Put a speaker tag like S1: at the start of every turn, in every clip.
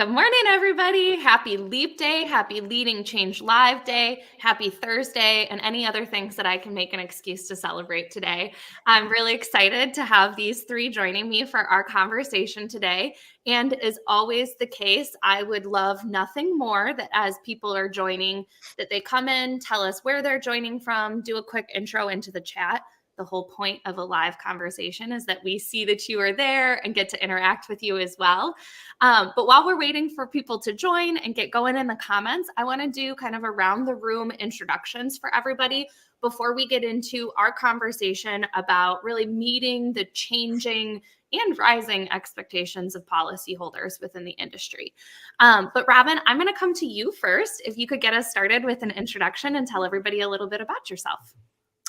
S1: Good morning, everybody. Happy Leap Day, happy Leading Change Live Day, happy Thursday, and any other things that I can make an excuse to celebrate today. I'm really excited to have these three joining me for our conversation today. And as always the case, I would love nothing more that as people are joining, that they come in, tell us where they're joining from, do a quick intro into the chat. The whole point of a live conversation is that we see that you are there and get to interact with you as well. But while we're waiting for people to join and get going in the comments, I want to do kind of around the room introductions for everybody before we get into our conversation about really meeting the changing and rising expectations of policyholders within the industry. But Robin, I'm going to come to you first. If you could get us started with an introduction and tell everybody a little bit about yourself.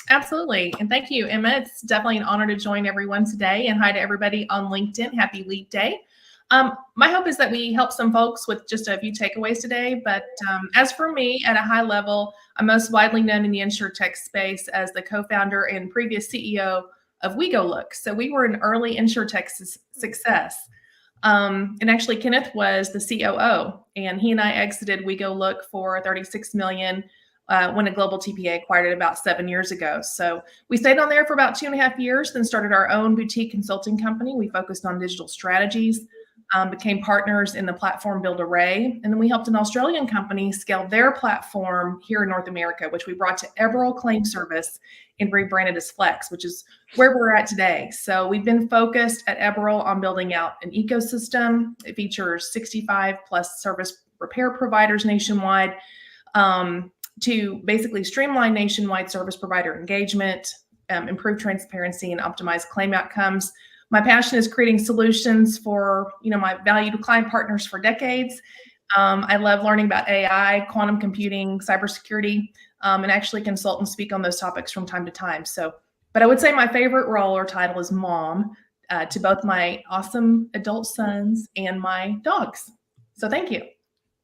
S2: Absolutely. And thank you, Emma. It's definitely an honor to join everyone today. And hi to everybody on LinkedIn. Happy Leap Day. My hope is that we help some folks with just a few takeaways today. But as for me, at a high level, I'm most widely known in the insurtech space as the co-founder and previous CEO of WeGoLook. So we were an early insurtech success. And actually, Kenneth was the COO, and he and I exited WeGoLook for $36 million. When a global TPA acquired it about 7 years ago. So we stayed on there for about 2.5 years, then started our own boutique consulting company. We focused on digital strategies, became partners in the platform Build Array, and then we helped an Australian company scale their platform here in North America, which we brought to Eberl Claim Service and rebranded as Flex, which is where we're at today. So we've been focused at Eberl on building out an ecosystem. It features 65 plus service repair providers nationwide, to basically streamline nationwide service provider engagement, improve transparency, and optimize claim outcomes. My passion is creating solutions for, my valued client partners for decades. I love learning about AI, quantum computing, cybersecurity, and actually consult and speak on those topics from time to time. But I would say my favorite role or title is mom to both my awesome adult sons and my dogs. So thank you.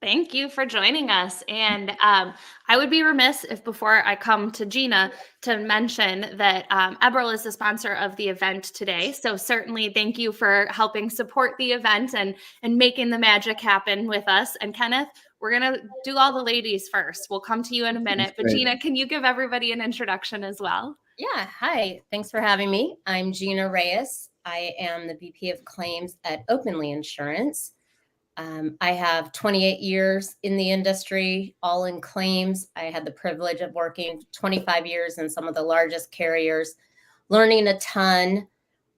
S1: Thank you for joining us. And I would be remiss if before I come to Gina to mention that Eberl is the sponsor of the event today. So certainly thank you for helping support the event and making the magic happen with us. And Kenneth, we're going to do all the ladies first. We'll come to you in a minute. But Gina, can you give everybody an introduction as well?
S3: Yeah. Hi. Thanks for having me. I'm Gina Reyes. I am the VP of Claims at Openly Insurance. I have 28 years in the industry, all in claims. I had the privilege of working 25 years in some of the largest carriers, learning a ton.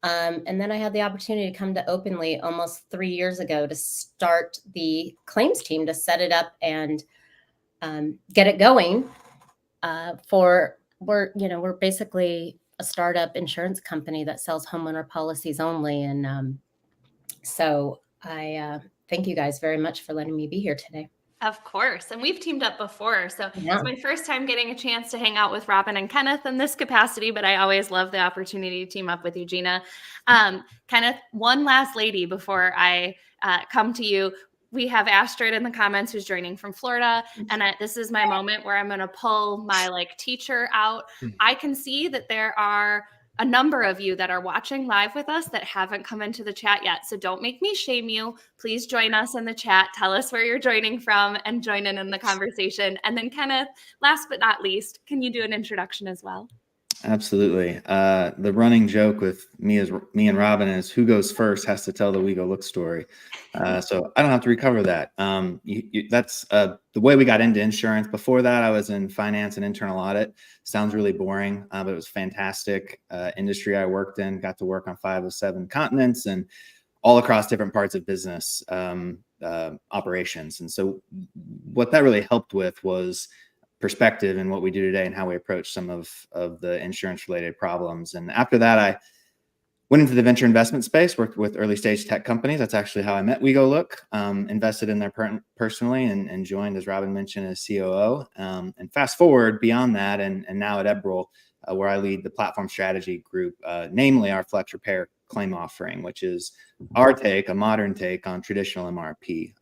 S3: And then I had the opportunity to come to Openly almost 3 years ago to start the claims team, to set it up and get it going. We're basically a startup insurance company that sells homeowner policies only. And so I thank you guys very much for letting me be here today.
S1: Of course. And we've teamed up before. So It's my first time getting a chance to hang out with Robin and Kenneth in this capacity, but I always love the opportunity to team up with you, Gina. Kenneth, one last lady before I come to you. We have Astrid in the comments who's joining from Florida. And this is my moment where I'm going to pull my teacher out. I can see that there are a number of you that are watching live with us that haven't come into the chat yet. So don't make me shame you. Please join us in the chat. Tell us where you're joining from and join in the conversation. And then Kenneth, last but not least, can you do an introduction as well?
S4: Absolutely. The running joke with me and Robin is who goes first has to tell the WeGoLook story. So I don't have to recover that. That's the way we got into insurance. Before that, I was in finance and internal audit. Sounds really boring, but it was fantastic industry I worked in. Got to work on 5 of 7 continents and all across different parts of business operations. And so what that really helped with was perspective in what we do today and how we approach some of the insurance related problems. And after that, I went into the venture investment space, worked with early stage tech companies. That's actually how I met WeGoLook, invested in there personally and joined, as Robin mentioned, as COO. And fast forward beyond that, and now at Eberl, where I lead the platform strategy group, namely our Flex Repair claim offering, which is a modern take on traditional MRP.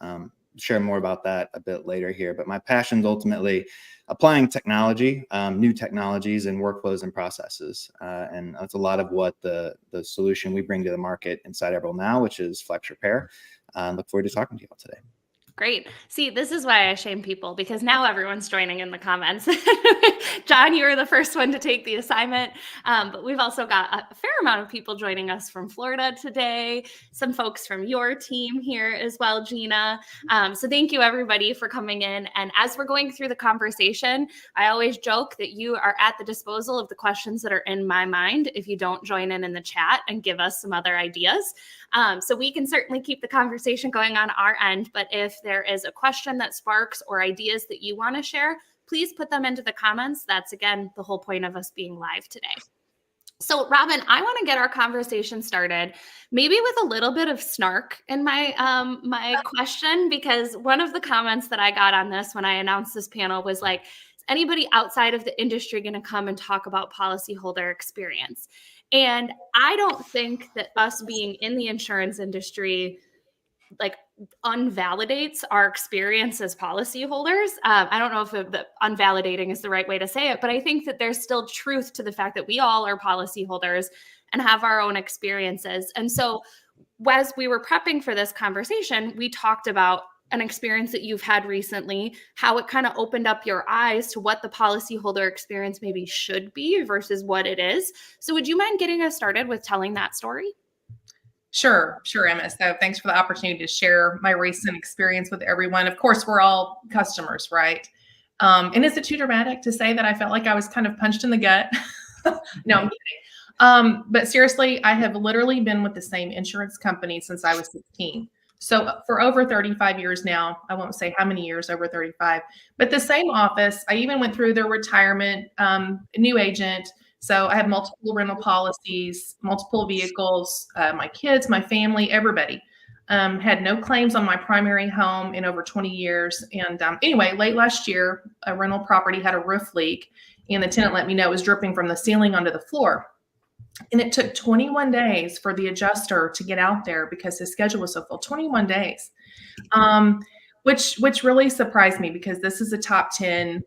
S4: Share more about that a bit later here, but my passion is ultimately applying technology, new technologies and workflows and processes. And that's a lot of what the solution we bring to the market inside Eberl now, which is Flex Repair. Look forward to talking to you all today.
S1: Great. See, this is why I shame people, because now everyone's joining in the comments. John, you were the first one to take the assignment, but we've also got a fair amount of people joining us from Florida today, some folks from your team here as well, Gina. So thank you everybody for coming in. And as we're going through the conversation, I always joke that you are at the disposal of the questions that are in my mind if you don't join in the chat and give us some other ideas. So we can certainly keep the conversation going on our end, but if there is a question that sparks or ideas that you want to share, please put them into the comments. That's, again, the whole point of us being live today. So Robin, I want to get our conversation started maybe with a little bit of snark in my my question, because one of the comments that I got on this when I announced this panel was like, is anybody outside of the industry going to come and talk about policyholder experience? And I don't think that us being in the insurance industry like unvalidates our experience as policyholders. I don't know if the unvalidating is the right way to say it, but I think that there's still truth to the fact that we all are policyholders and have our own experiences. And so as we were prepping for this conversation, we talked about an experience that you've had recently, how it kind of opened up your eyes to what the policyholder experience maybe should be versus what it is. So would you mind getting us started with telling that story?
S2: Sure, Emma. So thanks for the opportunity to share my recent experience with everyone. Of course, we're all customers, right? And is it too dramatic to say that I felt like I was kind of punched in the gut? No, I'm kidding. But seriously, I have literally been with the same insurance company since I was 16. So for over 35 years now, I won't say how many years, over 35, but the same office. I even went through their retirement, new agent. So I have multiple rental policies, multiple vehicles, my kids, my family, everybody. Had no claims on my primary home in over 20 years. And anyway, late last year, a rental property had a roof leak, and the tenant let me know it was dripping from the ceiling onto the floor. And it took 21 days for the adjuster to get out there because his schedule was so full. 21 days, which really surprised me because this is a top 10,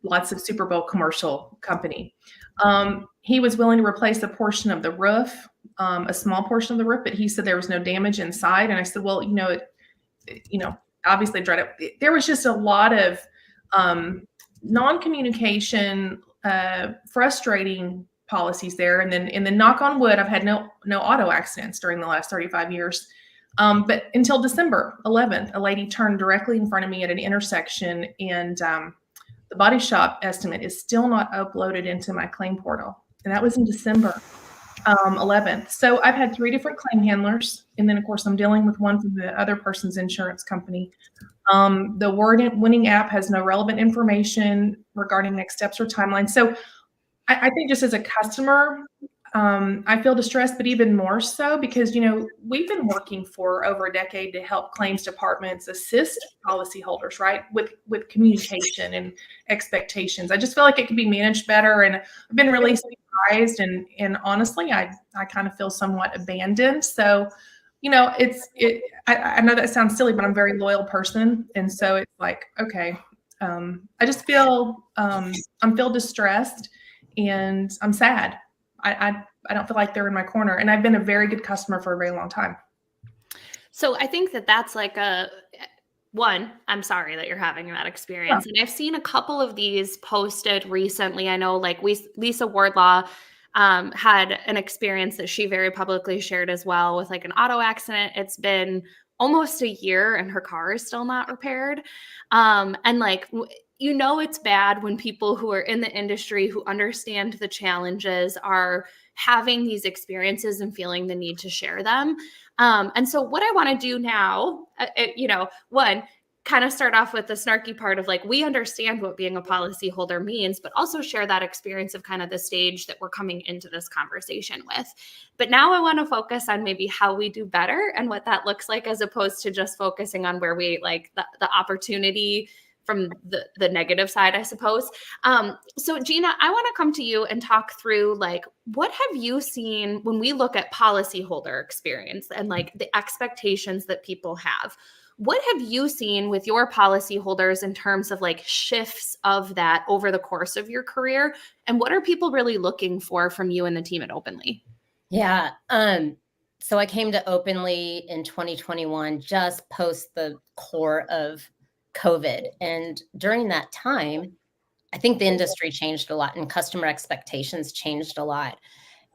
S2: lots of Super Bowl commercial company. He was willing to replace a portion of the roof, a small portion of the roof, but he said there was no damage inside. And I said, well, obviously there was just a lot of non-communication, frustrating policies there. And then knock on wood, I've had no auto accidents during the last 35 years. But until December 11th, a lady turned directly in front of me at an intersection, and the body shop estimate is still not uploaded into my claim portal. And that was in December 11th. So I've had 3 different claim handlers. And then of course I'm dealing with one from the other person's insurance company. The winning app has no relevant information regarding next steps or timelines. So I think just as a customer, I feel distressed, but even more so because, we've been working for over a decade to help claims departments assist policyholders, right, with communication and expectations. I just feel like it could be managed better, and I've been really surprised, and honestly, I kind of feel somewhat abandoned. So, I know that sounds silly, but I'm a very loyal person, and so it's like, okay, I just feel distressed, and I'm sad. I don't feel like they're in my corner, and I've been a very good customer for a very long time.
S1: So I think that's like I'm sorry that you're having that experience. Yeah. And I've seen a couple of these posted recently. I know like Lisa Wardlaw had an experience that she very publicly shared as well with like an auto accident. It's been almost a year and her car is still not repaired. And like, it's bad when people who are in the industry who understand the challenges are having these experiences and feeling the need to share them. And so what I want to do now, one, kind of start off with the snarky part of like, we understand what being a policyholder means, but also share that experience of kind of the stage that we're coming into this conversation with. But now I want to focus on maybe how we do better and what that looks like, as opposed to just focusing on where we like the opportunity from the negative side, I suppose. So Gina, I want to come to you and talk through like, what have you seen when we look at policyholder experience and like the expectations that people have? What have you seen with your policyholders in terms of like shifts of that over the course of your career? And what are people really looking for from you and the team at Openly?
S3: Yeah. So I came to Openly in 2021, just post the core of COVID. And during that time, I think the industry changed a lot and customer expectations changed a lot.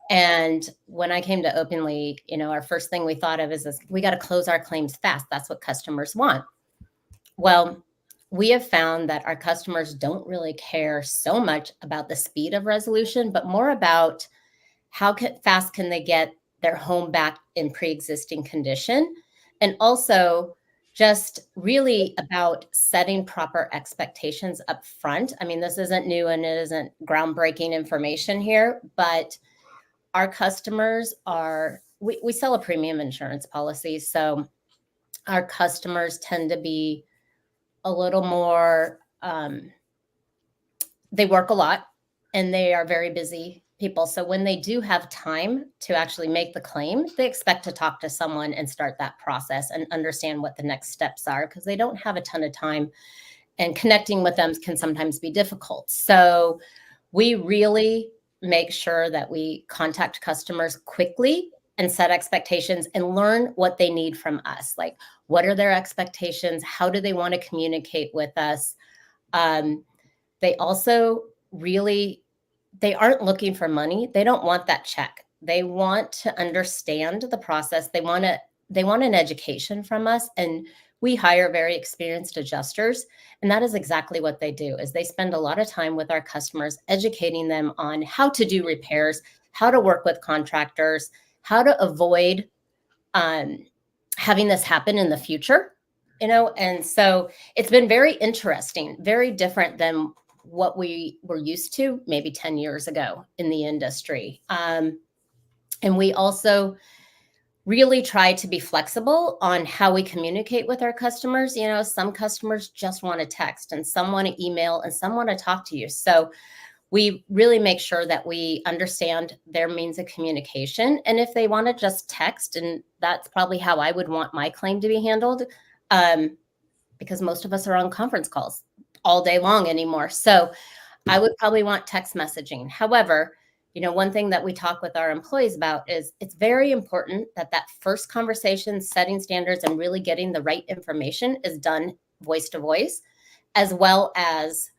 S3: And when I came to Openly, our first thing we thought of is this, we got to close our claims fast. That's what customers want. Well, we have found that our customers don't really care so much about the speed of resolution, but more about how fast can they get their home back in pre-existing condition. And also just really about setting proper expectations up front. I mean, this isn't new and it isn't groundbreaking information here, but our customers we sell a premium insurance policy. So our customers tend to be a little more, they work a lot and they are very busy people. So when they do have time to actually make the claim, they expect to talk to someone and start that process and understand what the next steps are, because they don't have a ton of time and connecting with them can sometimes be difficult. So we really make sure that we contact customers quickly and set expectations and learn what they need from us. Like, what are their expectations? How do they want to communicate with us? They also they aren't looking for money. They don't want that check. They want to understand the process. They want an education from us. And we hire very experienced adjusters. And that is exactly what they do, is they spend a lot of time with our customers, educating them on how to do repairs, how to work with contractors, how to avoid having this happen in the future, And so it's been very interesting, very different than what we were used to maybe 10 years ago in the industry. And we also really try to be flexible on how we communicate with our customers. Some customers just want to text and some want to email and some want to talk to you. So we really make sure that we understand their means of communication. And if they want to just text, and that's probably how I would want my claim to be handled, because most of us are on conference calls all day long anymore. So I would probably want text messaging. However, one thing that we talk with our employees about is it's very important that first conversation, setting standards and really getting the right information is done voice to voice, as well as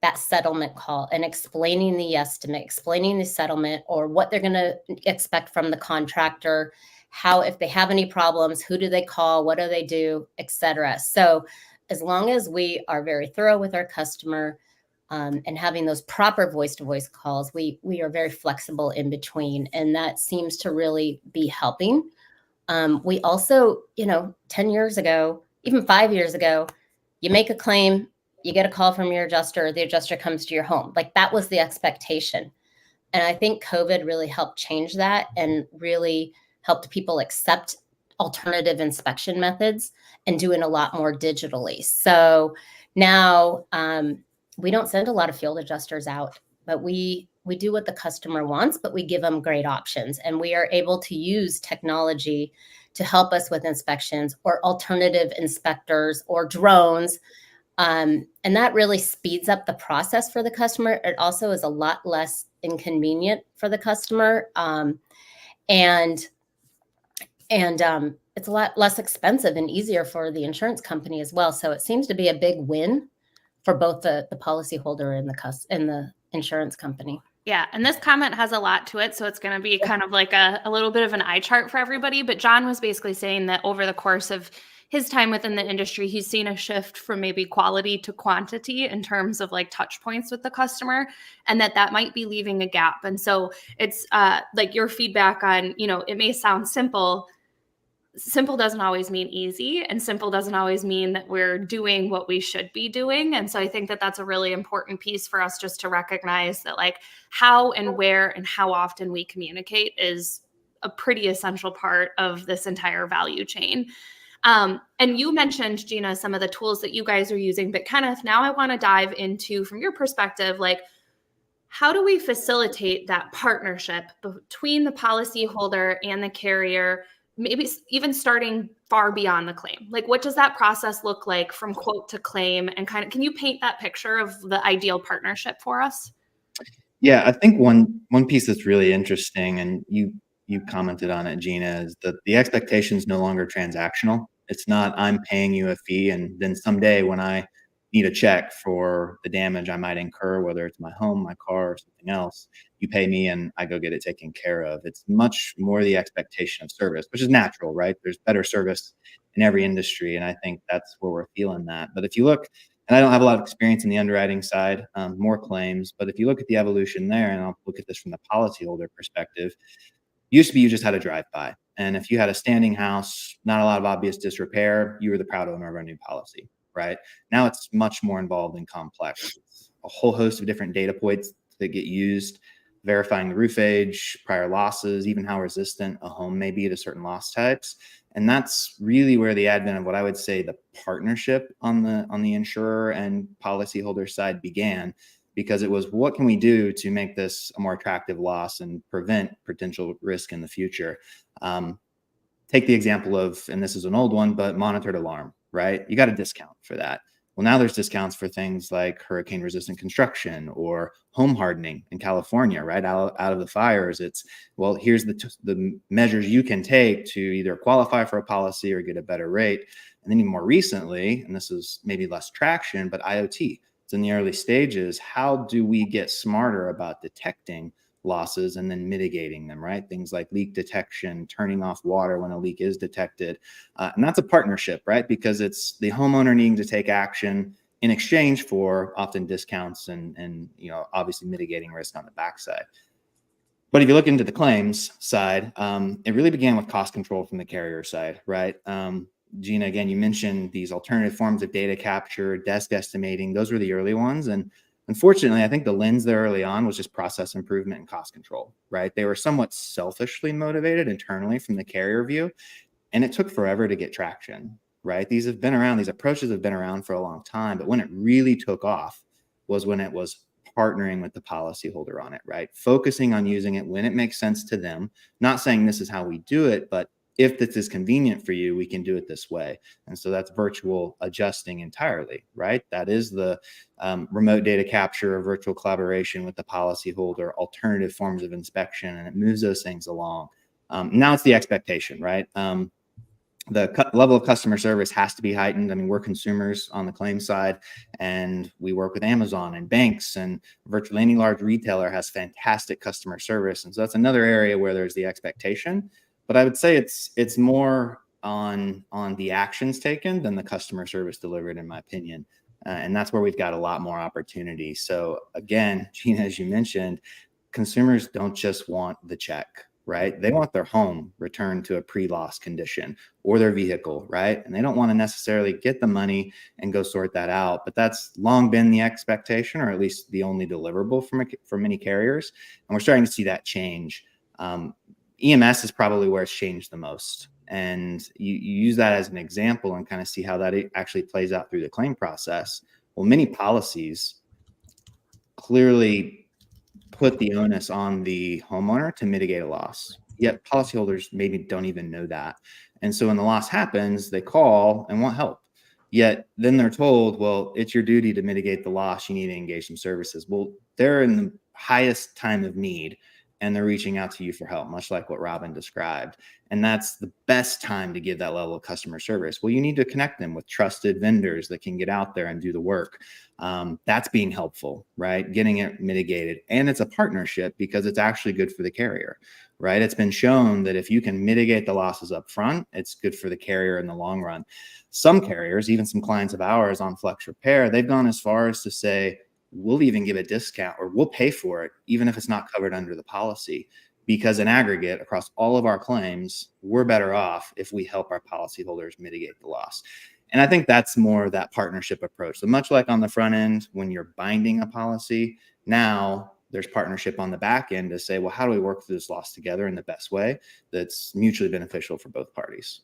S3: that settlement call and explaining the estimate, explaining the settlement or what they're going to expect from the contractor, how, if they have any problems, who do they call, what do they do, etc. So as long as we are very thorough with our customer, and having those proper voice-to-voice calls, we are very flexible in between, and that seems to really be helping. We also, 10 years ago, even 5 years ago, you make a claim, you get a call from your adjuster, the adjuster comes to your home. Like, that was the expectation. And I think COVID really helped change that and really helped people accept alternative inspection methods and doing a lot more digitally. So now, we don't send a lot of field adjusters out, but we do what the customer wants, but we give them great options. And we are able to use technology to help us with inspections or alternative inspectors or drones. And that really speeds up the process for the customer. It also is a lot less inconvenient for the customer. And it's a lot less expensive and easier for the insurance company as well. So it seems to be a big win for both the policyholder and the insurance company.
S1: Yeah, and this comment has a lot to it, so it's going to be kind of like a little bit of an eye chart for everybody. But John was basically saying that over the course of his time within the industry, he's seen a shift from maybe quality to quantity in terms of like touch points with the customer, and that might be leaving a gap. And so it's like your feedback on, it may sound simple. Simple doesn't always mean easy, and simple doesn't always mean that we're doing what we should be doing. And so I think that that's a really important piece for us just to recognize that, like, how and where and how often we communicate is a pretty essential part of this entire value chain. And you mentioned, Gina, some of the tools that you guys are using, but Kenneth, now I want to dive into, from your perspective, like, how do we facilitate that partnership between the policyholder and the carrier, maybe even starting far beyond the claim? Like, what does that process look like from quote to claim? And kind of, can you paint that picture of the ideal partnership for us?
S4: Yeah, I think one piece that's really interesting, and you you commented on it, Gina, is that the expectation is no longer transactional. It's not I'm paying you a fee, and then someday when I need a check for the damage I might incur, whether it's my home, my car, or something else, you pay me and I go get it taken care of. It's much more the expectation of service, which is natural, right? There's better service in every industry, and I think that's where we're feeling that. But if you look, and I don't have a lot of experience in the underwriting side, more claims, but if you look at the evolution there, and I'll look at this from the policyholder perspective, used to be you just had a drive-by. And if you had a standing house, not a lot of obvious disrepair, you were the proud owner of a new policy, right? Now it's much more involved and complex. It's a whole host of different data points that get used, verifying the roof age, prior losses, even how resistant a home may be to certain loss types. And that's really where the advent of what I would say the partnership on the insurer and policyholder side began, because it was, what can we do to make this a more attractive loss and prevent potential risk in the future? Take the example of, and this is an old one, but monitored alarm, right? You got a discount for that. Well, now there's discounts for things like hurricane resistant construction or home hardening in California, right? Out of the fires, it's, well, here's the measures you can take to either qualify for a policy or get a better rate. And then even more recently, and this is maybe less traction, but IoT, it's in the early stages. How do we get smarter about detecting losses and then mitigating them, right? Things like leak detection, turning off water when a leak is detected. And that's a partnership, right? Because it's the homeowner needing to take action in exchange for often discounts and obviously mitigating risk on the backside. But if you look into the claims side, it really began with cost control from the carrier side, right? Gina, again, you mentioned these alternative forms of data capture, desk estimating. Those were the early ones. And unfortunately, I think the lens there early on was just process improvement and cost control, right? They were somewhat selfishly motivated internally from the carrier view, and it took forever to get traction, right? These approaches have been around for a long time, but when it really took off was when it was partnering with the policyholder on it, right? Focusing on using it when it makes sense to them, not saying this is how we do it, but if this is convenient for you, we can do it this way. And so that's virtual adjusting entirely, right? That is the remote data capture or virtual collaboration with the policyholder, alternative forms of inspection, and it moves those things along. Now it's the expectation, right? The level of customer service has to be heightened. I mean, we're consumers on the claim side, and we work with Amazon and banks, and virtually any large retailer has fantastic customer service. And so that's another area where there's the expectation. But I would say it's more on the actions taken than the customer service delivered, in my opinion. And that's where we've got a lot more opportunity. So again, Gina, as you mentioned, consumers don't just want the check, right? They want their home returned to a pre-loss condition or their vehicle, right? And they don't want to necessarily get the money and go sort that out. But that's long been the expectation, or at least the only deliverable from many carriers. And we're starting to see that change. EMS is probably where it's changed the most. And you use that as an example and kind of see how that actually plays out through the claim process. Well, many policies clearly put the onus on the homeowner to mitigate a loss, yet policyholders maybe don't even know that. And so when the loss happens, they call and want help. Yet then they're told, well, it's your duty to mitigate the loss. You need to engage some services. Well, they're in the highest time of need, and they're reaching out to you for help, much like what Robin described. And that's the best time to give that level of customer service. Well, you need to connect them with trusted vendors that can get out there and do the work. That's being helpful, right? Getting it mitigated. And it's a partnership because it's actually good for the carrier, right? It's been shown that if you can mitigate the losses up front, it's good for the carrier in the long run. Some carriers, even some clients of ours on Flex Repair, they've gone as far as to say, we'll even give a discount or we'll pay for it, even if it's not covered under the policy, because in aggregate, across all of our claims, we're better off if we help our policyholders mitigate the loss. And I think that's more of that partnership approach. So much like on the front end, when you're binding a policy, now there's partnership on the back end to say, well, how do we work through this loss together in the best way that's mutually beneficial for both parties?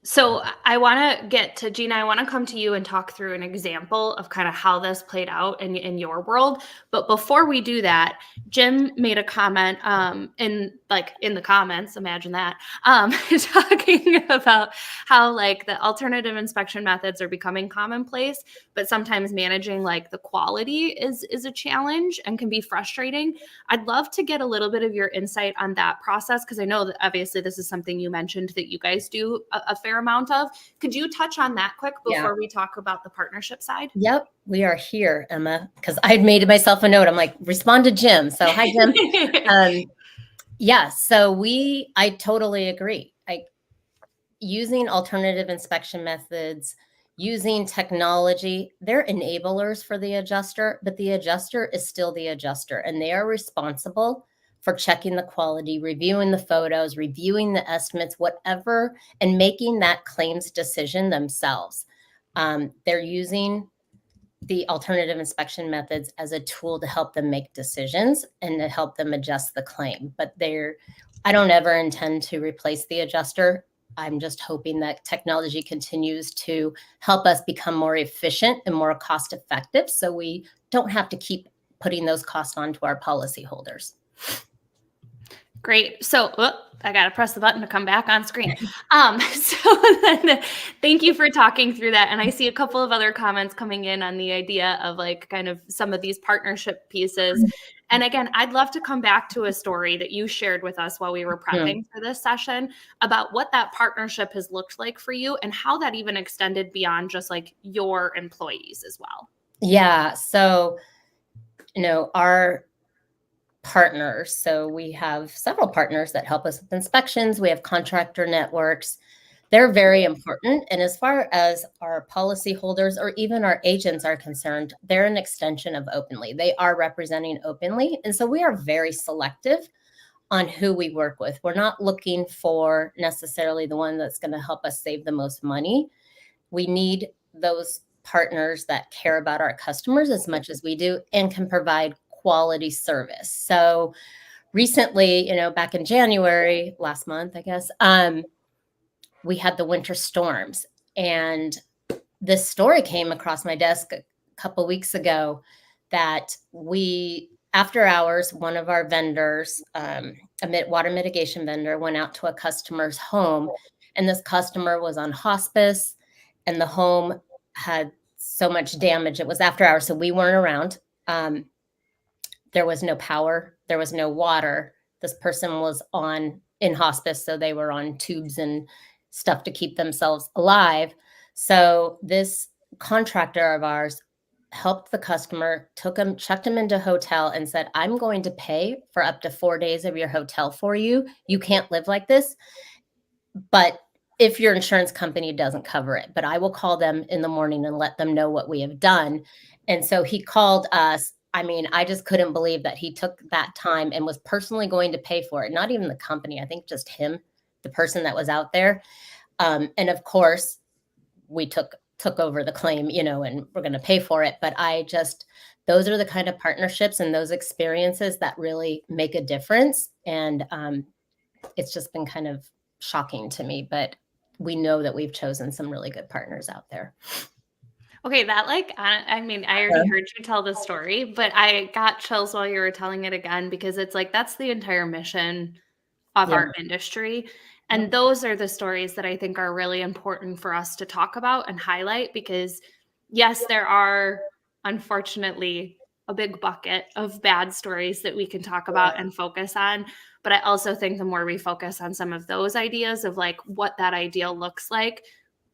S1: So I want to get to Gina. I want to come to you and talk through an example of kind of how this played out in your world. But before we do that, Jim made a comment in the comments. Imagine that talking about how like the alternative inspection methods are becoming commonplace, but sometimes managing like the quality is a challenge and can be frustrating. I'd love to get a little bit of your insight on that process because I know that obviously this is something you mentioned that you guys do a fair amount of. Could you touch on that quick before we talk about the partnership side?
S3: Yep, we are here, Emma, because I'd made myself a note. I'm like, respond to Jim. So hi, Jim. So I totally agree. Using alternative inspection methods, using technology, they're enablers for the adjuster, but the adjuster is still the adjuster, and they are responsible for checking the quality, reviewing the photos, reviewing the estimates, whatever, and making that claims decision themselves. They're using the alternative inspection methods as a tool to help them make decisions and to help them adjust the claim. But I don't ever intend to replace the adjuster. I'm just hoping that technology continues to help us become more efficient and more cost effective so we don't have to keep putting those costs onto our policyholders.
S1: Great. So I got to press the button to come back on screen. Thank you for talking through that. And I see a couple of other comments coming in on the idea of like kind of some of these partnership pieces. And again, I'd love to come back to a story that you shared with us while we were prepping for this session about what that partnership has looked like for you and how that even extended beyond just like your employees as well.
S3: Yeah. So, our partners. So we have several partners that help us with inspections. We have contractor networks. They're very important. And as far as our policyholders or even our agents are concerned, they're an extension of Openly. They are representing Openly. And so we are very selective on who we work with. We're not looking for necessarily the one that's going to help us save the most money. We need those partners that care about our customers as much as we do and can provide quality service. So recently, back in January, last month, I guess, we had the winter storms. And this story came across my desk a couple weeks ago that after hours, one of our vendors, a water mitigation vendor, went out to a customer's home. And this customer was on hospice and the home had so much damage. It was after hours, so we weren't around. There was no power. There was no water. This person was in hospice, so they were on tubes and stuff to keep themselves alive. So this contractor of ours helped the customer, checked him into a hotel and said, I'm going to pay for up to 4 days of your hotel for you. You can't live like this. But if your insurance company doesn't cover it, but I will call them in the morning and let them know what we have done. And so he called us. I mean, I just couldn't believe that he took that time and was personally going to pay for it. Not even the company, I think just him, the person that was out there. And of course, we took over the claim, and we're going to pay for it. But those are the kind of partnerships and those experiences that really make a difference. And it's just been kind of shocking to me, but we know that we've chosen some really good partners out there.
S1: Okay, that I already heard you tell the story, but I got chills while you were telling it again because it's like that's the entire mission of our industry. And those are the stories that I think are really important for us to talk about and highlight because yes, there are unfortunately a big bucket of bad stories that we can talk about and focus on. But I also think the more we focus on some of those ideas of like what that ideal looks like,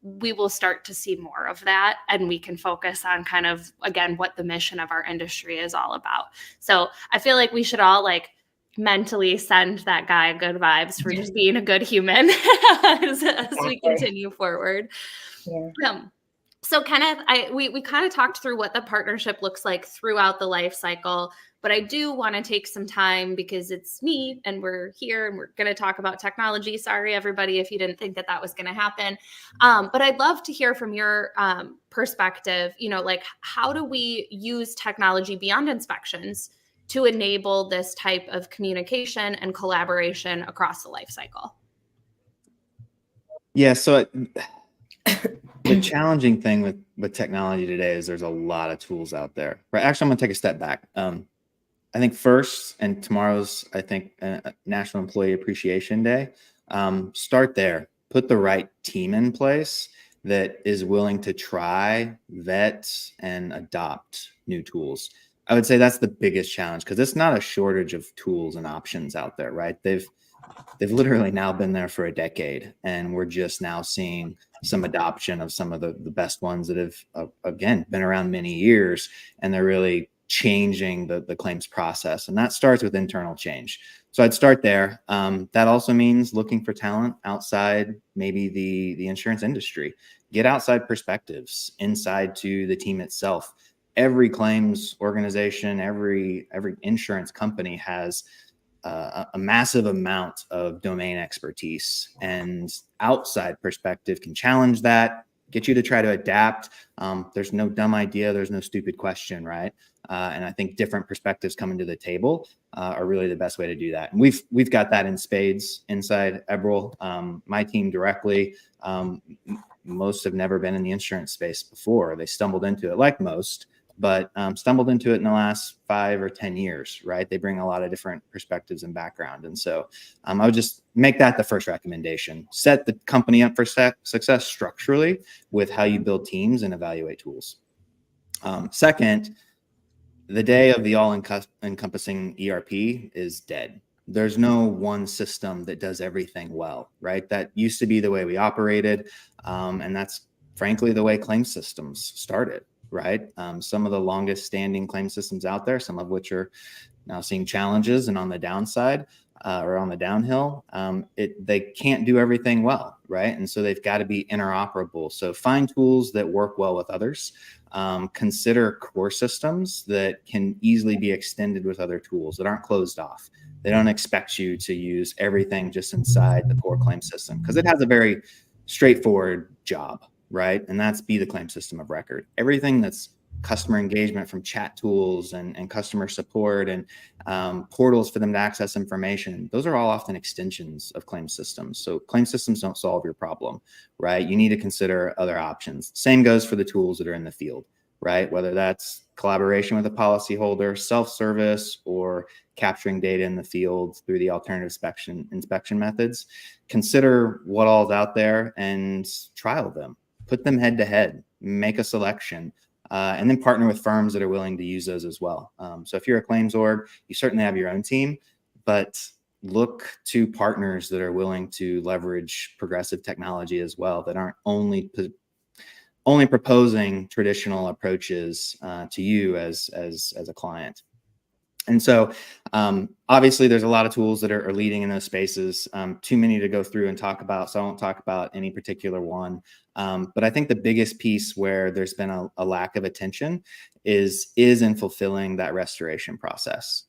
S1: we will start to see more of that and we can focus on kind of, again, what the mission of our industry is all about. So I feel like we should all like mentally send that guy good vibes for just being a good human as we continue forward.
S3: Yeah.
S1: So we kind of talked through what the partnership looks like throughout the life cycle, but I do want to take some time because it's me and we're here and we're going to talk about technology. Sorry, everybody, if you didn't think that was going to happen. But I'd love to hear from your perspective, like how do we use technology beyond inspections to enable this type of communication and collaboration across the life cycle?
S4: Yeah. So the challenging thing with technology today is there's a lot of tools out there. Right. Actually, I'm going to take a step back. I think first, and tomorrow's, I think, National Employee Appreciation Day. Start there. Put the right team in place that is willing to try, vet, and adopt new tools. I would say that's the biggest challenge because it's not a shortage of tools and options out there, right? They've literally now been there for a decade, and we're just now seeing some adoption of some of the best ones that have, again, been around many years, and they're really changing the claims process. And that starts with internal change. So I'd start there. That also means looking for talent outside maybe the insurance industry. Get outside perspectives inside to the team itself. Every claims organization, every insurance company has a massive amount of domain expertise, and outside perspective can challenge that, get you to try to adapt. There's no dumb idea. There's no stupid question, right? And I think different perspectives coming to the table are really the best way to do that. And we've got that in spades inside Eberl. My team directly, most have never been in the insurance space before. They stumbled into it like most, but stumbled into it in the last 5 or 10 years, right? They bring a lot of different perspectives and background. And so I would just make that the first recommendation. Set the company up for success structurally with how you build teams and evaluate tools. Second, the day of the all-encompassing ERP is dead. There's no one system that does everything well, right? That used to be the way we operated. And that's frankly the way claim systems started, right? Some of the longest standing claim systems out there, some of which are now seeing challenges and on the downside or on the downhill, they can't do everything well, right? And so they've got to be interoperable. So find tools that work well with others. Consider core systems that can easily be extended with other tools that aren't closed off. They don't expect you to use everything just inside the core claim system because it has a very straightforward job, right? And that's be the claim system of record. Everything that's customer engagement from chat tools and customer support and portals for them to access information, those are all often extensions of claim systems. So claim systems don't solve your problem, right? You need to consider other options. Same goes for the tools that are in the field, right? Whether that's collaboration with a policyholder, self-service, or capturing data in the field through the alternative inspection methods. Consider what all's out there and trial them. Put them head to head, make a selection, and then partner with firms that are willing to use those as well. So if you're a claims org, you certainly have your own team, but look to partners that are willing to leverage progressive technology as well, that aren't only proposing traditional approaches to you as a client. And so obviously there's a lot of tools that are leading in those spaces, too many to go through and talk about. So I won't talk about any particular one. But I think the biggest piece where there's been a lack of attention is in fulfilling that restoration process.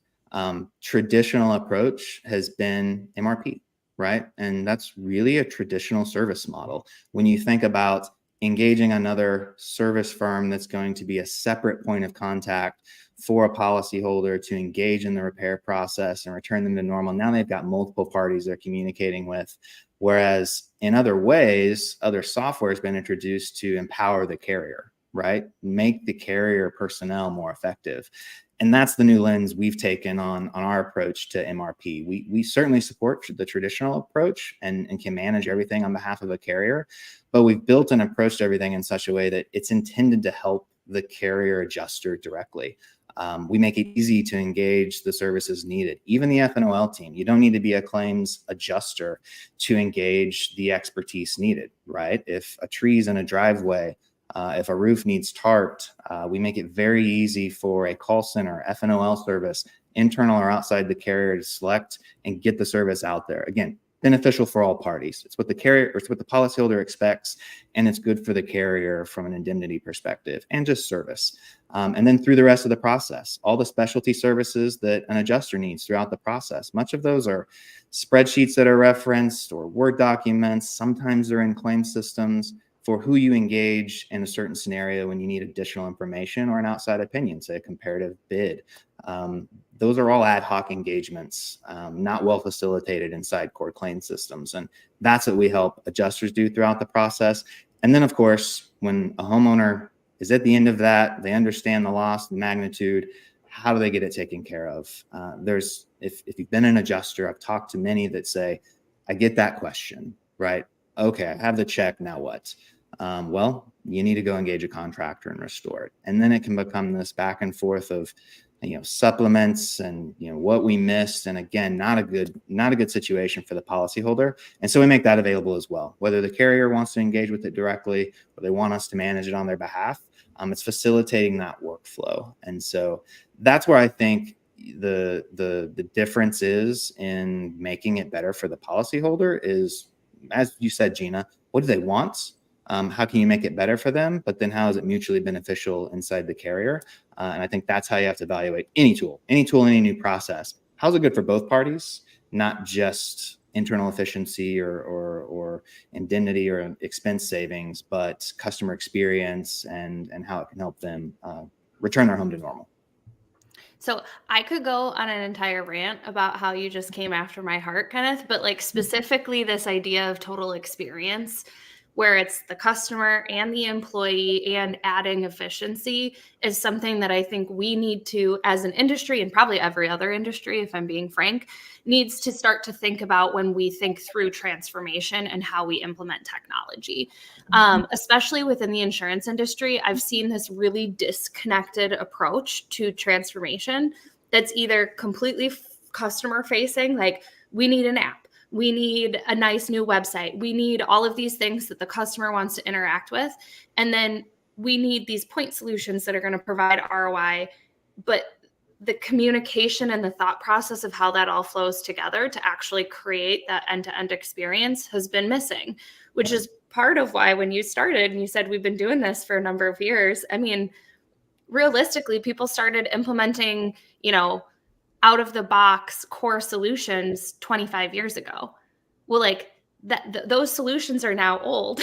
S4: Traditional approach has been MRP, right? And that's really a traditional service model. When you think about engaging another service firm that's going to be a separate point of contact for a policyholder to engage in the repair process and return them to normal. Now they've got multiple parties they're communicating with. Whereas in other ways, other software has been introduced to empower the carrier, right? Make the carrier personnel more effective. And that's the new lens we've taken on our approach to MRP. We certainly support the traditional approach and can manage everything on behalf of a carrier, but we've built an approach to everything in such a way that it's intended to help the carrier adjuster directly. We make it easy to engage the services needed. Even the FNOL team, you don't need to be a claims adjuster to engage the expertise needed, right? If a tree's in a driveway, if a roof needs tarped, we make it very easy for a call center, FNOL service, internal or outside the carrier, to select and get the service out there. Again, beneficial for all parties. It's what the carrier, it's what the policyholder expects, and it's good for the carrier from an indemnity perspective and just service. And then through the rest of the process, all the specialty services that an adjuster needs throughout the process. Much of those are spreadsheets that are referenced or Word documents. Sometimes they're in claim systems. for who you engage in a certain scenario when you need additional information or an outside opinion, say a comparative bid. Those are all ad hoc engagements, not well facilitated inside core claim systems. And that's what we help adjusters do throughout the process. And then, of course, when a homeowner is at the end of that, they understand the loss, the magnitude, how do they get it taken care of? If you've been an adjuster, I've talked to many that say, I get that question, right? Okay, I have the check, now what? Well, you need to go engage a contractor and restore it. And then it can become this back and forth of, supplements and, what we missed. And again, not a good situation for the policyholder. And so we make that available as well, whether the carrier wants to engage with it directly or they want us to manage it on their behalf. It's facilitating that workflow. And so that's where I think the difference is in making it better for the policyholder is, as you said, Gina, what do they want? How can you make it better for them? But then how is it mutually beneficial inside the carrier? And I think that's how you have to evaluate any tool, any new process. How's it good for both parties, not just internal efficiency or indemnity or expense savings, but customer experience and how it can help them return their home to normal.
S1: So I could go on an entire rant about how you just came after my heart, Kenneth, but like specifically this idea of total experience, where it's the customer and the employee and adding efficiency is something that I think we need to, as an industry, and probably every other industry, if I'm being frank, needs to start to think about when we think through transformation and how we implement technology. Especially within the insurance industry, I've seen this really disconnected approach to transformation that's either completely customer facing, like we need an app. We need a nice new website. We need all of these things that the customer wants to interact with. And then we need these point solutions that are going to provide ROI. But the communication and the thought process of how that all flows together to actually create that end-to-end experience has been missing, which is part of why when you started and you said we've been doing this for a number of years, I mean, realistically, people started implementing, out of the box core solutions 25 years ago. Well, like those solutions are now old.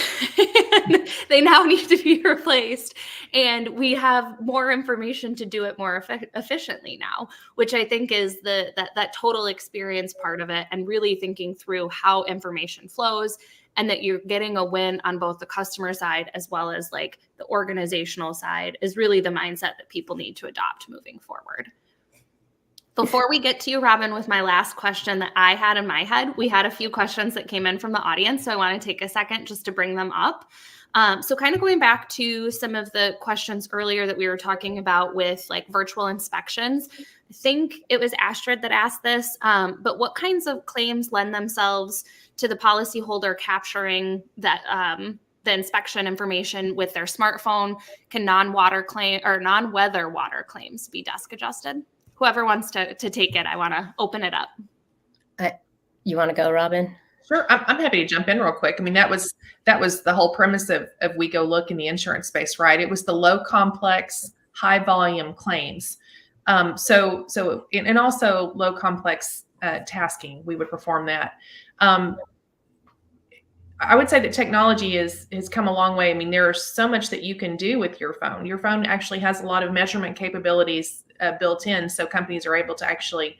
S1: They now need to be replaced. And we have more information to do it more efficiently now, which I think is that total experience part of it, and really thinking through how information flows and that you're getting a win on both the customer side as well as like the organizational side is really the mindset that people need to adopt moving forward. Before we get to you, Robin, with my last question that I had in my head, we had a few questions that came in from the audience. So I want to take a second just to bring them up. So kind of going back to some of the questions earlier that we were talking about with like virtual inspections. I think it was Astrid that asked this, but what kinds of claims lend themselves to the policyholder capturing that the inspection information with their smartphone? Can non-weather water claims be desk adjusted? Whoever wants to take it, I want to open it up.
S3: You want to go, Robin?
S2: Sure, I'm happy to jump in real quick. I mean, that was the whole premise of We Go Look in the insurance space, right? It was the low complex, high volume claims. And also low complex tasking. We would perform that. I would say that technology has come a long way. I mean, there's so much that you can do with your phone. Your phone actually has a lot of measurement capabilities built in, so companies are able to actually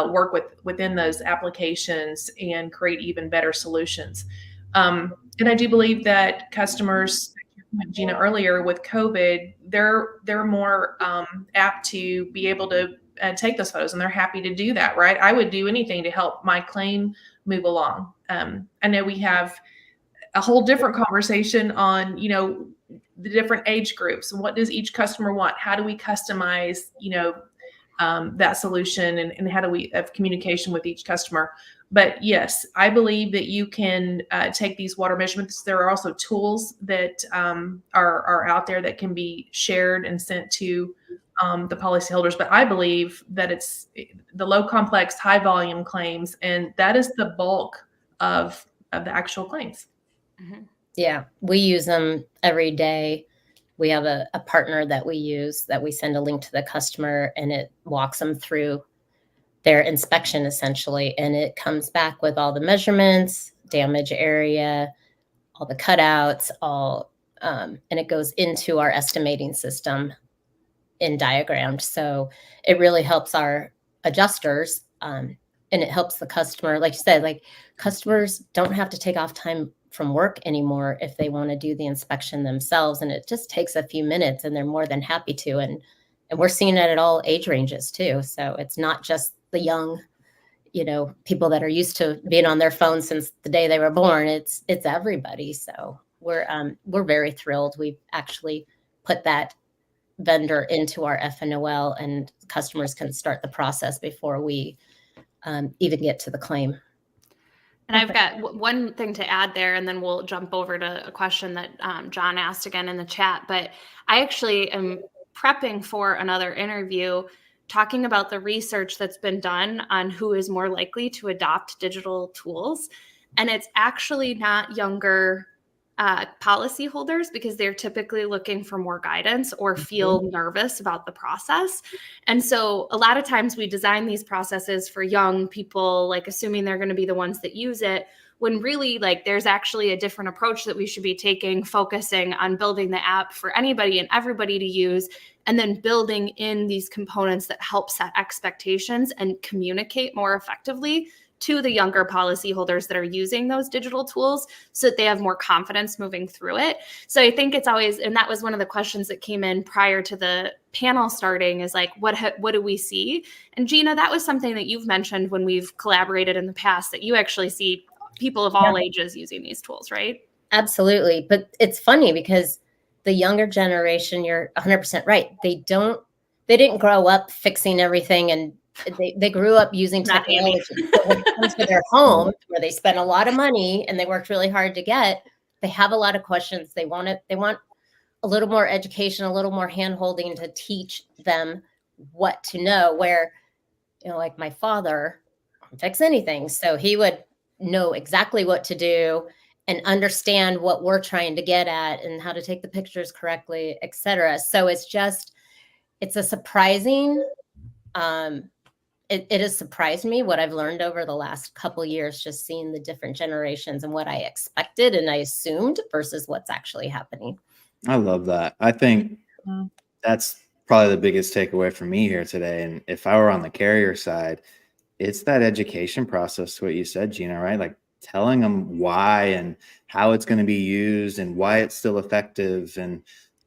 S2: work within those applications and create even better solutions. And I do believe that customers, Gina, earlier with COVID, they're more apt to be able to take those photos, and they're happy to do that, right? I would do anything to help my claim move along. I know we have a whole different conversation on, the different age groups. What does each customer want? How do we customize, that solution, and how do we have communication with each customer? But yes, I believe that you can take these water measurements. There are also tools that are out there that can be shared and sent to the policyholders. But I believe that it's the low complex, high volume claims, and that is the bulk of the actual claims.
S1: Mm-hmm.
S3: Yeah, we use them every day. We have a partner that we use that we send a link to the customer, and it walks them through their inspection essentially. And it comes back with all the measurements, damage area, all the cutouts, and it goes into our estimating system in diagrammed. So it really helps our adjusters, and it helps the customer. Like you said, like customers don't have to take off time from work anymore if they want to do the inspection themselves. And it just takes a few minutes and they're more than happy to. And we're seeing it at all age ranges too. So it's not just the young, people that are used to being on their phone since the day they were born. It's everybody. So we're very thrilled. We've actually put that vendor into our FNOL, and customers can start the process before we even get to the claim.
S1: And I've got one thing to add there, and then we'll jump over to a question that John asked again in the chat. But I actually am prepping for another interview talking about the research that's been done on who is more likely to adopt digital tools. And it's actually not younger policyholders, because they're typically looking for more guidance or feel nervous about the process. And so a lot of times we design these processes for young people, like assuming they're going to be the ones that use it, when really like there's actually a different approach that we should be taking, focusing on building the app for anybody and everybody to use, and then building in these components that help set expectations and communicate more effectively to the younger policyholders that are using those digital tools, so that they have more confidence moving through it. So I think it's always, and that was one of the questions that came in prior to the panel starting, is like, what do we see? And Gina, that was something that you've mentioned when we've collaborated in the past, that you actually see people of all ages using these tools, right?
S3: Absolutely. But it's funny because the younger generation, you're 100% right. They didn't grow up fixing everything, and they grew up using technology. So when it comes to their home, where they spent a lot of money and they worked really hard to get, they have a lot of questions. They want a little more education, a little more hand-holding to teach them what to know. Where, like my father couldn't fix anything. So he would know exactly what to do and understand what we're trying to get at and how to take the pictures correctly, et cetera. So it's a surprising, it has surprised me what I've learned over the last couple of years, just seeing the different generations and what I expected and I assumed versus what's actually happening.
S4: I love that. I think that's probably the biggest takeaway for me here today. And if I were on the carrier side, it's that education process, what you said, Gina, right? Like telling them why and how it's going to be used and why it's still effective, and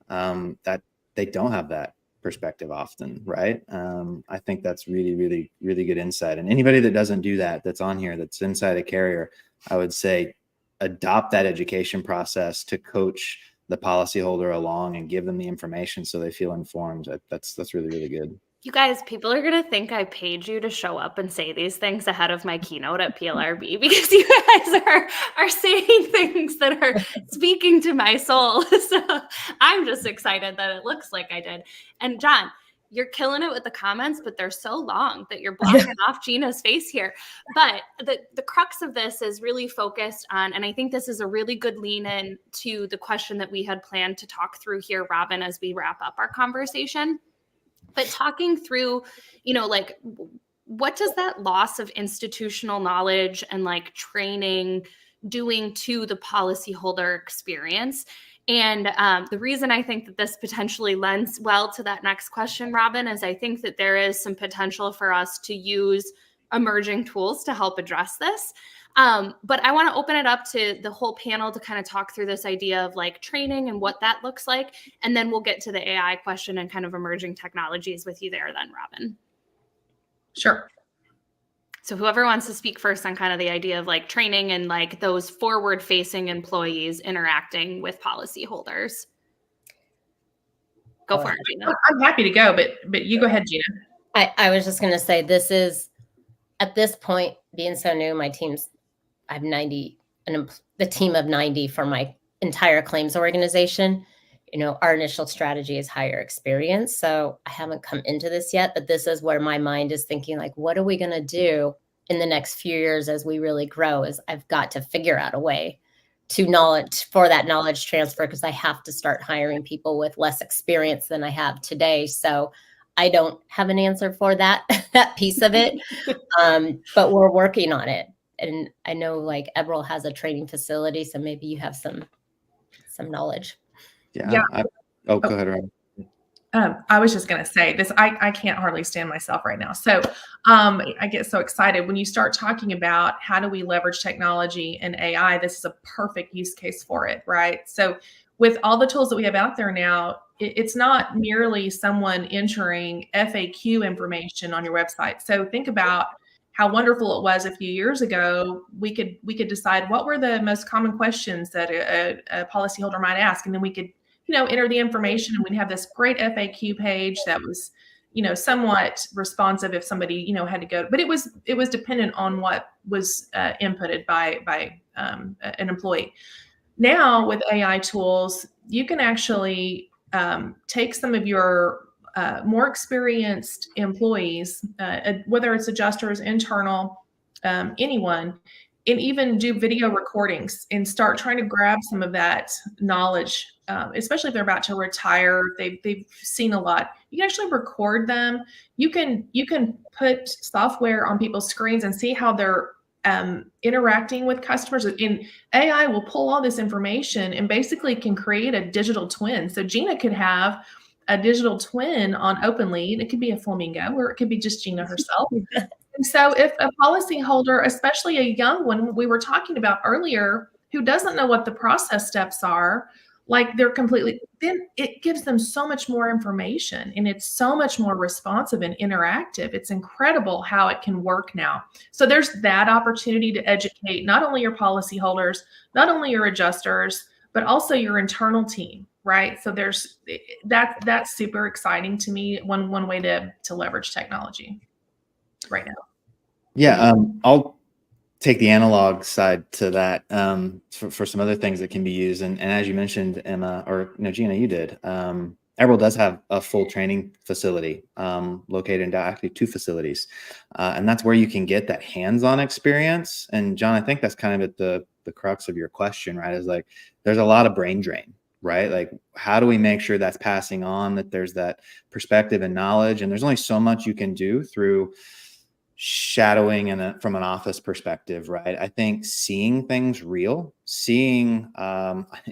S4: that they don't have that perspective often, right? I think that's really, really, really good insight. And anybody that doesn't do that, that's on here, that's inside a carrier, I would say adopt that education process to coach the policyholder along and give them the information so they feel informed. That's really, really good.
S1: You guys, people are going to think I paid you to show up and say these things ahead of my keynote at PLRB, because you guys are saying things that are speaking to my soul. So I'm just excited that it looks like I did. And John, you're killing it with the comments, but they're so long that you're blocking off Gina's face here. But the crux of this is really focused on, and I think this is a really good lean in to the question that we had planned to talk through here, Robin, as we wrap up our conversation. But talking through, like, what does that loss of institutional knowledge and like training doing to the policyholder experience? And the reason I think that this potentially lends well to that next question, Robin, is I think that there is some potential for us to use emerging tools to help address this. But I want to open it up to the whole panel to kind of talk through this idea of like training and what that looks like. And then we'll get to the AI question and kind of emerging technologies with you there then, Robin.
S2: Sure.
S1: So whoever wants to speak first on kind of the idea of like training and like those forward-facing employees interacting with policyholders. Go for it, Gina.
S2: I'm happy to go, but you go ahead, Gina.
S3: I was just going to say, this is, at this point, being so new, I have 90, the team of 90 for my entire claims organization. Our initial strategy is hire experience. So I haven't come into this yet, but this is where my mind is thinking, like, what are we going to do in the next few years as we really grow? Is I've got to figure out a way to for that knowledge transfer, because I have to start hiring people with less experience than I have today. So I don't have an answer for that piece of it, but we're working on it. And I know like Eberl has a training facility, so maybe you have some knowledge.
S2: Yeah.
S4: Oh, go ahead, Rob.
S2: I was just going to say this. I can't hardly stand myself right now. So I get so excited when you start talking about how do we leverage technology and AI. This is a perfect use case for it, right? So with all the tools that we have out there now, it's not merely someone entering FAQ information on your website. So think about how wonderful it was a few years ago. We could decide what were the most common questions that a policyholder might ask, and then we could enter the information, and we'd have this great FAQ page that was, somewhat responsive if somebody, had to go. But it was dependent on what was inputted by an employee. Now with AI tools, you can actually take some of your more experienced employees, whether it's adjusters, internal, anyone, and even do video recordings and start trying to grab some of that knowledge, especially if they're about to retire. They've seen a lot. You can actually record them. You can put software on people's screens and see how they're interacting with customers. And AI will pull all this information and basically can create a digital twin. So Gina could have a digital twin on OpenLead. It could be a flamingo, or it could be just Gina herself. And so if a policyholder, especially a young one we were talking about earlier, who doesn't know what the process steps are, like they're completely, then it gives them so much more information, and it's so much more responsive and interactive. It's incredible how it can work now. So there's that opportunity to educate not only your policyholders, not only your adjusters, but also your internal team, right? So there's that's super exciting to me. One way to leverage technology right now.
S4: Yeah, I'll take the analog side to that for some other things that can be used. And as you mentioned, Emma, or Gina, you did. Eberl does have a full training facility located in actually 2 facilities. And that's where you can get that hands-on experience. And John, I think that's kind of at the crux of your question, right? Is like, there's a lot of brain drain, right? Like, how do we make sure that's passing on, that there's that perspective and knowledge? And there's only so much you can do through shadowing and from an office perspective, right? I think seeing things real, seeing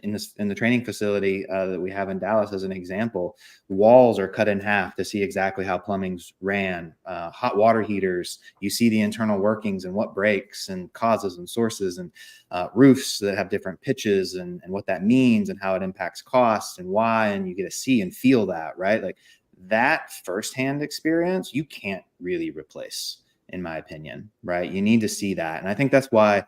S4: in the training facility that we have in Dallas as an example, walls are cut in half to see exactly how plumbing's ran, hot water heaters, you see the internal workings and what breaks and causes and sources, and roofs that have different pitches and what that means and how it impacts costs and why, and you get to see and feel that, right? Like that firsthand experience, you can't really replace, in my opinion, right? You need to see that. And I think that's why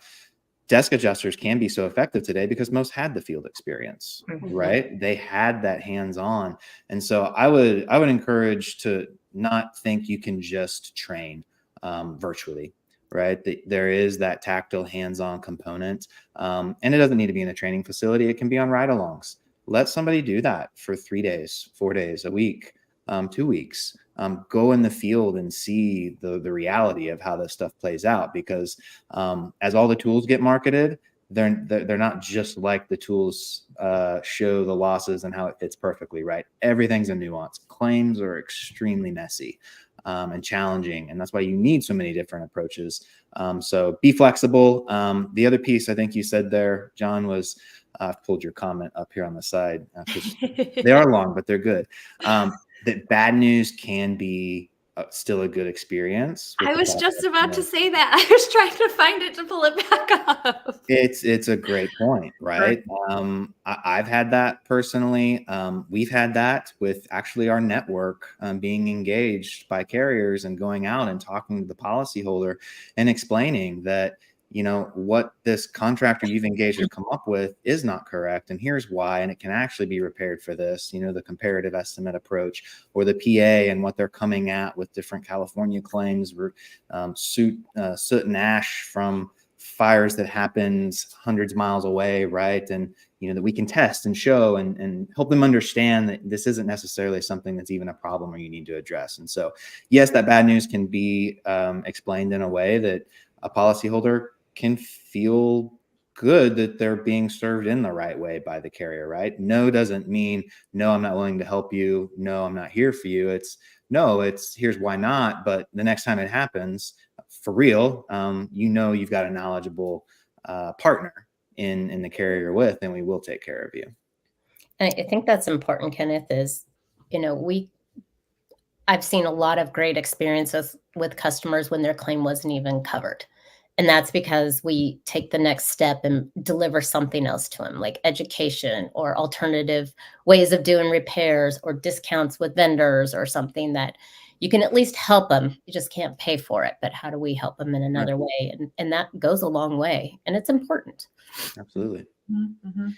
S4: desk adjusters can be so effective today, because most had the field experience, right? They had that hands-on. And so I would encourage to not think you can just train virtually, right? There is that tactile hands-on component. And it doesn't need to be in a training facility. It can be on ride-alongs. Let somebody do that for 3 days, 4 days, a week, 2 weeks. Go in the field and see the reality of how this stuff plays out, because as all the tools get marketed, they're not just like the tools show the losses and how it fits perfectly, right? Everything's a nuance. Claims are extremely messy and challenging, and that's why you need so many different approaches. So be flexible. The other piece I think you said there, John, was I've pulled your comment up here on the side. They are long, but they're good. That bad news can be still a good experience.
S1: I was just about to say that. I was trying to find it to pull it back up.
S4: It's a great point, right? I've had that personally. We've had that with actually our network being engaged by carriers and going out and talking to the policyholder and explaining that, what this contractor you've engaged to come up with is not correct, and here's why, and it can actually be repaired for this, the comparative estimate approach, or the PA and what they're coming at with different California claims, soot and ash from fires that happened hundreds of miles away, right? And that we can test and show and help them understand that this isn't necessarily something that's even a problem or you need to address. And so, yes, that bad news can be explained in a way that a policyholder can feel good that they're being served in the right way by the carrier, right? No doesn't mean, no, I'm not willing to help you. No, I'm not here for you. It's here's why not. But the next time it happens, for real, you've got a knowledgeable partner in the carrier you're with, and we will take care of you.
S3: And I think that's important, Kenneth, is, I've seen a lot of great experiences with customers when their claim wasn't even covered. And that's because we take the next step and deliver something else to them, like education or alternative ways of doing repairs or discounts with vendors or something that you can at least help them. You just can't pay for it. But how do we help them in another way? And that goes a long way. And it's important.
S4: Absolutely.
S2: Mm-hmm.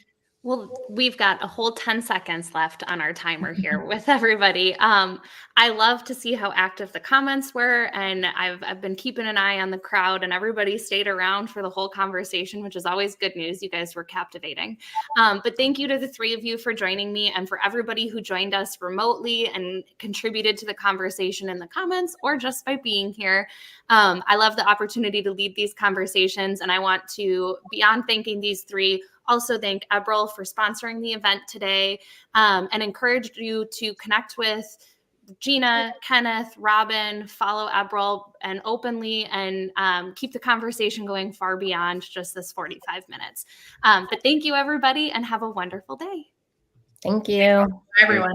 S1: Well, we've got a whole 10 seconds left on our timer here with everybody. I love to see how active the comments were, and I've been keeping an eye on the crowd, and everybody stayed around for the whole conversation, which is always good news. You guys were captivating. But thank you to the three of you for joining me, and for everybody who joined us remotely and contributed to the conversation in the comments or just by being here. I love the opportunity to lead these conversations, and I want to, beyond thanking these three, also thank Ebrel for sponsoring the event today, and encourage you to connect with Gina, Kenneth, Robin, follow Ebrel and openly, and keep the conversation going far beyond just this 45 minutes. But thank you, everybody, and have a wonderful day.
S3: Thank you.
S2: Everyone.